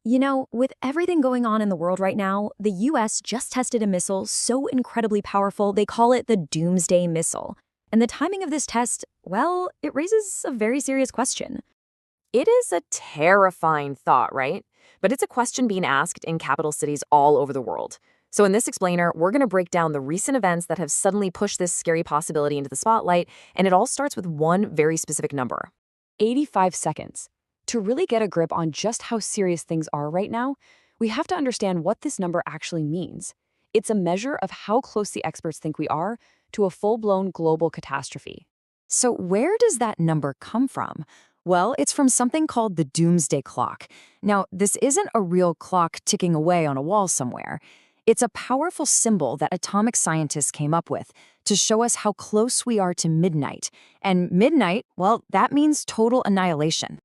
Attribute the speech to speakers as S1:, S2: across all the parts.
S1: With everything going on in the world right now, the US just tested a missile so incredibly powerful they call it the Doomsday Missile. And the timing of this test, well, it raises a very serious question.
S2: It is a terrifying thought, right? But it's a question being asked in capital cities all over the world. So in this explainer, we're going to break down the recent events that have suddenly pushed this scary possibility into the spotlight, and it all starts with one very specific number.
S3: 85 seconds. To really get a grip on just how serious things are right now, we have to understand what this number actually means. It's a measure of how close the experts think we are to a full-blown global catastrophe.
S1: So, where does that number come from? Well, it's from something called the Doomsday Clock. Now, this isn't a real clock ticking away on a wall somewhere. It's a powerful symbol that atomic scientists came up with to show us how close we are to midnight. And midnight, well, that means total annihilation.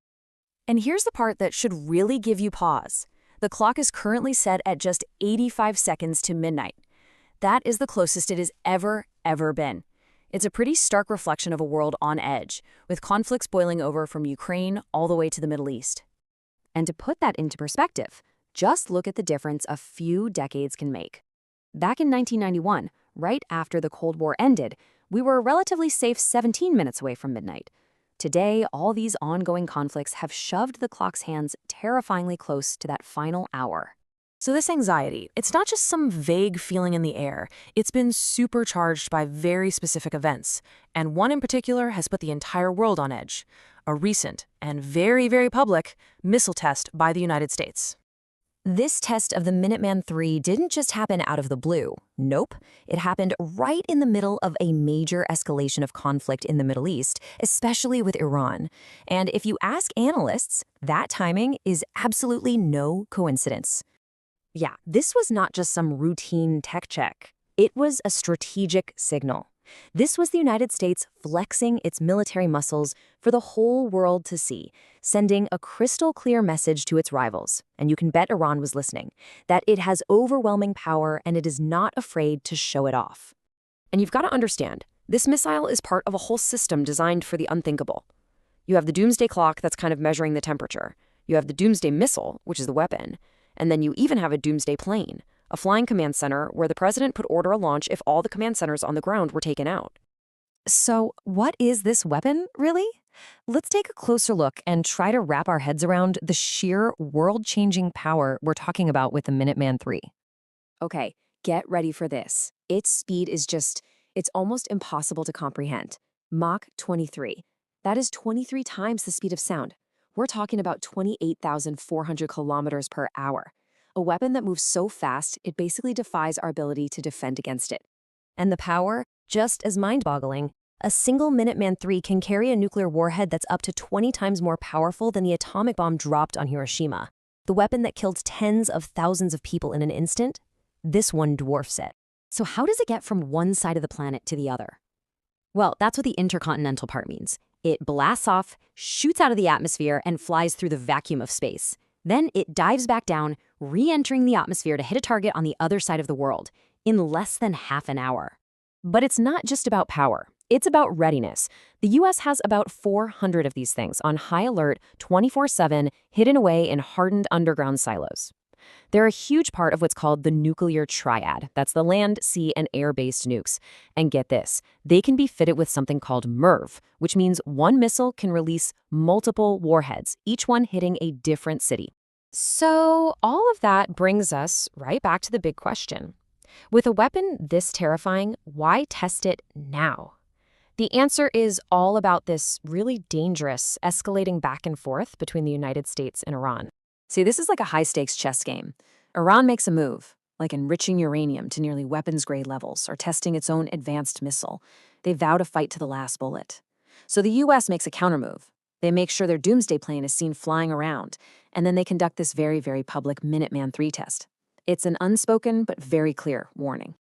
S4: And here's the part that should really give you pause. The clock is currently set at just 85 seconds to midnight. That is the closest it has ever been. It's a pretty stark reflection of a world on edge, with conflicts boiling over from Ukraine all the way to the Middle East.
S3: And to put that into perspective, just look at the difference a few decades can make. Back in 1991, right after the Cold War ended, we were a relatively safe 17 minutes away from midnight. Today, all these ongoing conflicts have shoved the clock's hands terrifyingly close to that final hour.
S4: So this anxiety, it's not just some vague feeling in the air. It's been supercharged by very specific events, and one in particular has put the entire world on edge. A recent and very public missile test by the United States.
S1: This test of the Minuteman III didn't just happen out of the blue. Nope. It happened right in the middle of a major escalation of conflict in the Middle East, especially with Iran. And if you ask analysts, that timing is absolutely no coincidence.
S3: Yeah, this was not just some routine tech check. It was a strategic signal. This was the United States flexing its military muscles for the whole world to see, sending a crystal clear message to its rivals, and you can bet Iran was listening, that it has overwhelming power and it is not afraid to show it off.
S2: And you've got to understand, this missile is part of a whole system designed for the unthinkable. You have the Doomsday Clock that's kind of measuring the temperature. You have the Doomsday Missile, which is the weapon. And then you even have a Doomsday Plane, a flying command center where the president could order a launch if all the command centers on the ground were taken out.
S1: So, what is this weapon, really? Let's take a closer look and try to wrap our heads around the sheer world-changing power we're talking about with the Minuteman III.
S3: Okay, get ready for this. Its speed is it's almost impossible to comprehend. Mach 23. That is 23 times the speed of sound. We're talking about 28,400 kilometers per hour. A weapon that moves so fast, it basically defies our ability to defend against it.
S1: And the power, just as mind-boggling. A single Minuteman III can carry a nuclear warhead that's up to 20 times more powerful than the atomic bomb dropped on Hiroshima. The weapon that killed tens of thousands of people in an instant, this one dwarfs it.
S3: So how does it get from one side of the planet to the other? Well, that's what the intercontinental part means. It blasts off, shoots out of the atmosphere, and flies through the vacuum of space. Then it dives back down, re-entering the atmosphere to hit a target on the other side of the world in less than half an hour. But it's not just about power. It's about readiness. The US has about 400 of these things on high alert 24/7, hidden away in hardened underground silos. They're a huge part of what's called the nuclear triad. That's the land, sea, and air-based nukes. And get this, they can be fitted with something called MIRV, which means one missile can release multiple warheads, each one hitting a different city. So all of that brings us right back to the big question. With a weapon this terrifying, why test it now? The answer is all about this really dangerous escalating back and forth between the United States and Iran. See, this is like a high-stakes chess game. Iran makes a move, like enriching uranium to nearly weapons-grade levels or testing its own advanced missile. They vow to fight to the last bullet. So the U.S. makes a countermove. They make sure their Doomsday plane is seen flying around, and then they conduct this very public Minuteman III test. It's an unspoken but very clear warning.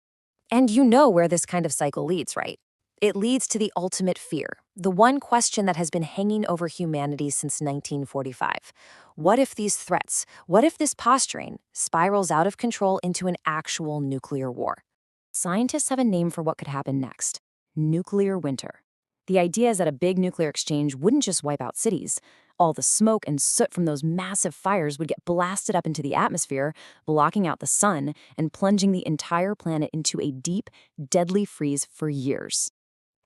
S1: And you know where this kind of cycle leads, right? It leads to the ultimate fear, the one question that has been hanging over humanity since 1945. What if these threats, what if this posturing spirals out of control into an actual nuclear war? Scientists have a name for what could happen next: nuclear winter. The idea is that a big nuclear exchange wouldn't just wipe out cities. All the smoke and soot from those massive fires would get blasted up into the atmosphere, blocking out the sun and plunging the entire planet into a deep, deadly freeze for years.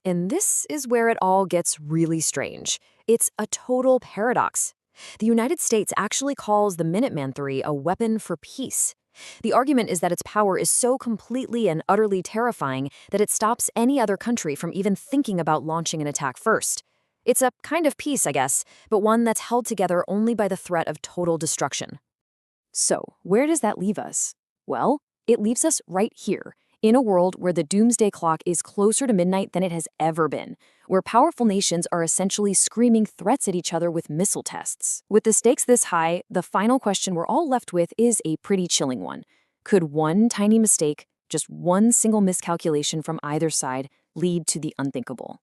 S2: And this is where it all gets really strange. It's a total paradox. The United States actually calls the Minuteman III a weapon for peace. The argument is that its power is so completely and utterly terrifying that it stops any other country from even thinking about launching an attack first. It's a kind of peace, I guess, but one that's held together only by the threat of total destruction.
S1: So, where does that leave us? Well, it leaves us right here, in a world where the doomsday clock is closer to midnight than it has ever been, where powerful nations are essentially screaming threats at each other with missile tests. With the stakes this high, the final question we're all left with is a pretty chilling one. Could one tiny mistake, just one single miscalculation from either side, lead to the unthinkable?